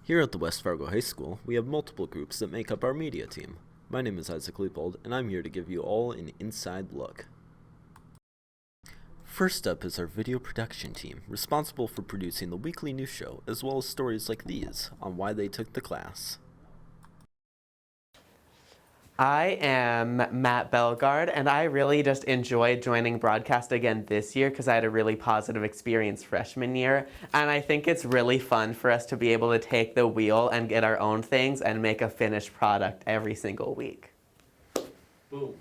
Here at the West Fargo High School, we have multiple groups that make up our media team. My name is Isaac Leopold, and I'm here to give you all an inside look. First up is our video production team, responsible for producing the weekly news show, as well as stories like these on why they took the class. I am Matt Belgard, and I really just enjoyed joining broadcast again this year because I had a really positive experience freshman year. And I think it's really fun for us to be able to take the wheel and get our own things and make a finished product every single week. Boom.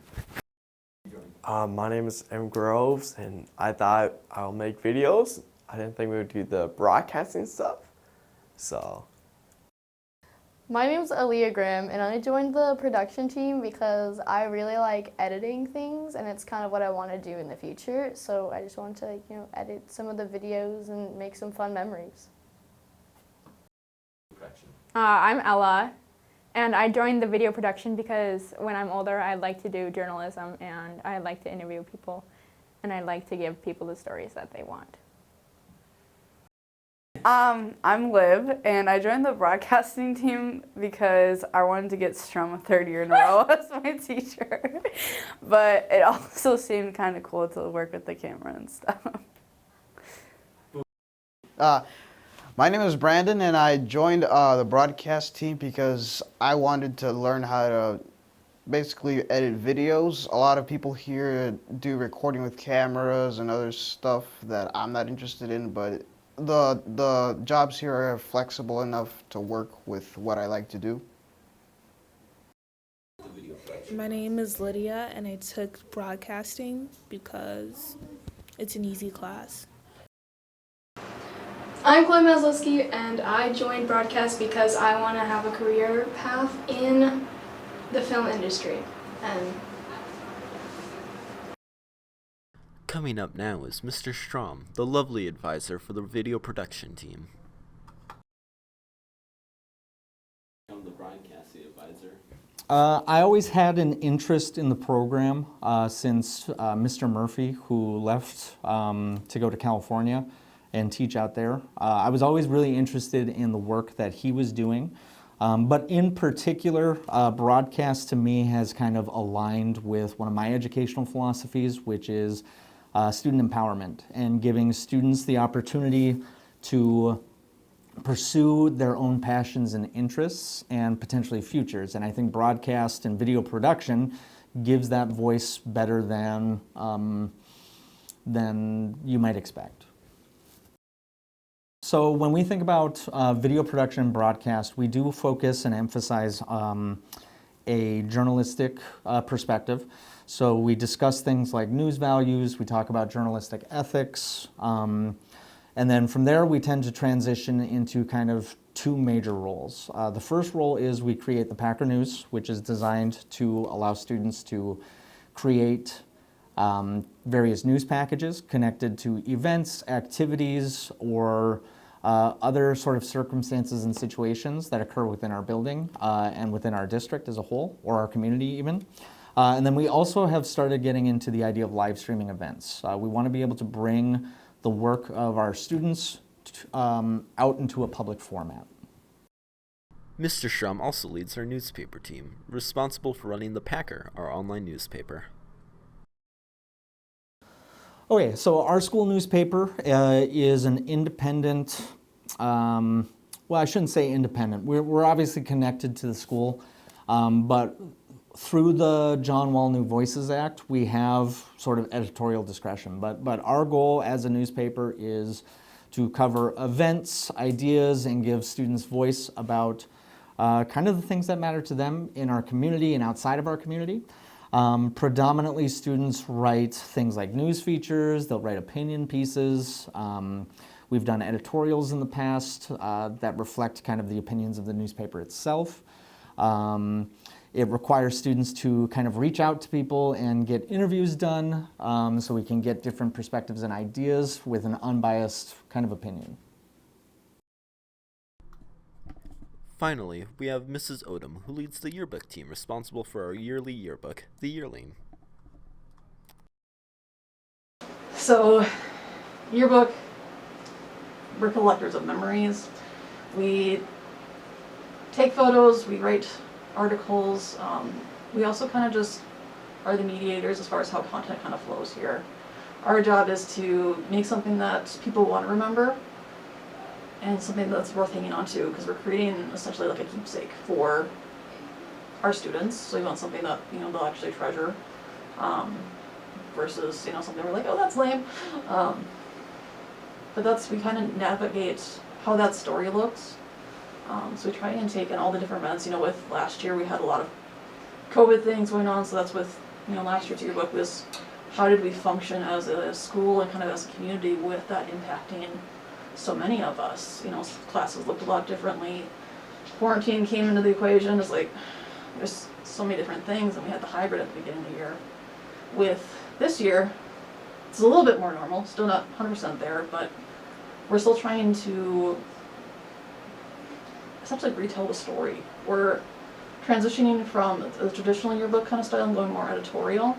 My name is M. Groves, and I thought I'll make videos. I didn't think we would do the broadcasting stuff, so. My name's Aaliyah Grimm, and I joined the production team because I really like editing things, and it's kind of what I want to do in the future. So I just want to, edit some of the videos and make some fun memories. I'm Ella, and I joined the video production because when I'm older, I'd like to do journalism, and I'd like to interview people, and I'd like to give people the stories that they want. I'm Liv, and I joined the broadcasting team because I wanted to get strung a third year in a row as my teacher. But it also seemed kind of cool to work with the camera and stuff. My name is Brandon, and I joined the broadcast team because I wanted to learn how to basically edit videos. A lot of people here do recording with cameras and other stuff that I'm not interested in, but the jobs here are flexible enough to work with what I like to do. My name is Lydia, and I took broadcasting because it's an easy class. I'm Chloe Maslowski, and I joined broadcast because I want to have a career path in the film industry. Coming up now is Mr. Strom, the lovely advisor for the video production team. I'm the broadcasting advisor. I always had an interest in the program since Mr. Murphy, who left to go to California and teach out there. I was always really interested in the work that he was doing. But in particular, broadcast to me has kind of aligned with one of my educational philosophies, which is student empowerment and giving students the opportunity to pursue their own passions and interests and potentially futures. And I think broadcast and video production gives that voice better than you might expect. So when we think about video production and broadcast, we do focus and emphasize a journalistic perspective. So we discuss things like news values, we talk about journalistic ethics, and then from there we tend to transition into kind of two major roles. The first role is we create the Packer News, which is designed to allow students to create various news packages connected to events, activities, or other sort of circumstances and situations that occur within our building and within our district as a whole, or our community even. And then we also have started getting into the idea of live streaming events. We want to be able to bring the work of our students out into a public format. Mr. Strom also leads our newspaper team, responsible for running The Packer, our online newspaper. Okay, so our school newspaper is an independent, well, I shouldn't say independent. We're obviously connected to the school, but through the John Wall New Voices Act, we have sort of editorial discretion. But our goal as a newspaper is to cover events, ideas, and give students voice about kind of the things that matter to them in our community and outside of our community. Predominantly students write things like news features, they'll write opinion pieces. We've done editorials in the past that reflect kind of the opinions of the newspaper itself. It requires students to kind of reach out to people and get interviews done so we can get different perspectives and ideas with an unbiased kind of opinion. Finally, we have Mrs. Odom, who leads the yearbook team responsible for our yearly yearbook, The Yearling. So, yearbook, we're collectors of memories. We take photos, we write articles. We also kind of just are the mediators as far as how content kind of flows here. Our job is to make something that people want to remember and something that's worth hanging on to, because we're creating essentially like a keepsake for our students. So we want something that, you know, they'll actually treasure, versus, you know, something we're like, oh, that's lame. But that's, we kind of navigate how that story looks. So we try and take in all the different events. You know, with last year we had a lot of COVID things going on, so that's with, you know, last year's yearbook was how did we function as a school and kind of as a community with that impacting so many of us. You know, classes looked a lot differently. Quarantine came into the equation. It's like there's so many different things, and we had the hybrid at the beginning of the year. With this year, it's a little bit more normal, still not 100% there, but we're still trying to essentially retell the story. We're transitioning from the traditional yearbook kind of style and going more editorial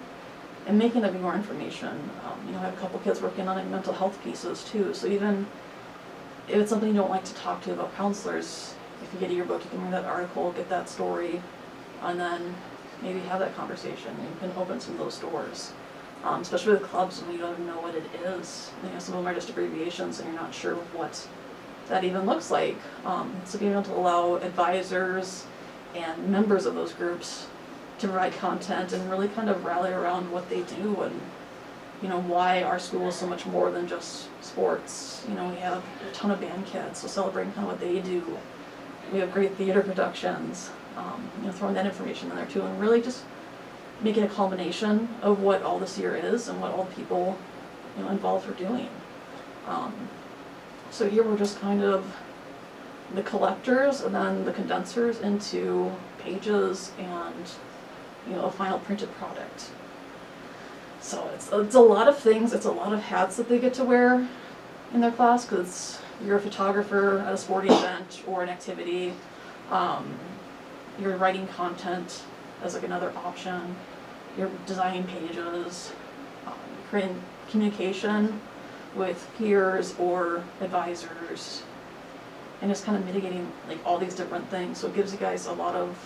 and making there be more information. You know, I have a couple kids working on like mental health pieces too, so even if it's something you don't like to talk to about counselors, if you get a yearbook, you can read that article, get that story, and then maybe have that conversation. You can open some of those doors. Especially with clubs when you don't even know what it is. You know, some of them are just abbreviations and you're not sure what that even looks like. So being able to allow advisors and members of those groups to provide content and really kind of rally around what they do and, you know, why our school is so much more than just sports. You know, we have a ton of band kids, so celebrating kind of what they do. We have great theater productions, you know, throwing that information in there too, and really just making a culmination of what all this year is and what all the people, you know, involved are doing. So here we're just kind of the collectors and then the condensers into pages and, you know, a final printed product. So it's a lot of things, it's a lot of hats that they get to wear in their class, because you're a photographer at a sporting event or an activity, you're writing content as like another option, you're designing pages, creating communication with peers or advisors, and just kind of mitigating like all these different things. So it gives you guys a lot of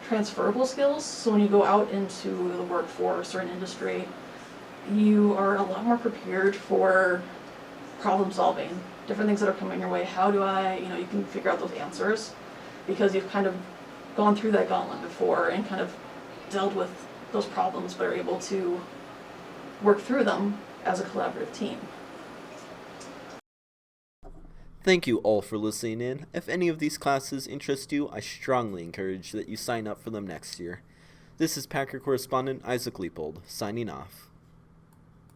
transferable skills, so when you go out into the workforce or an industry, you are a lot more prepared for problem solving, different things that are coming your way. How do I, you know, you can figure out those answers because you've kind of gone through that gauntlet before and kind of dealt with those problems, but are able to work through them as a collaborative team. Thank you all for listening in. If any of these classes interest you, I strongly encourage that you sign up for them next year. This is Packer correspondent Isaac Leopold, signing off.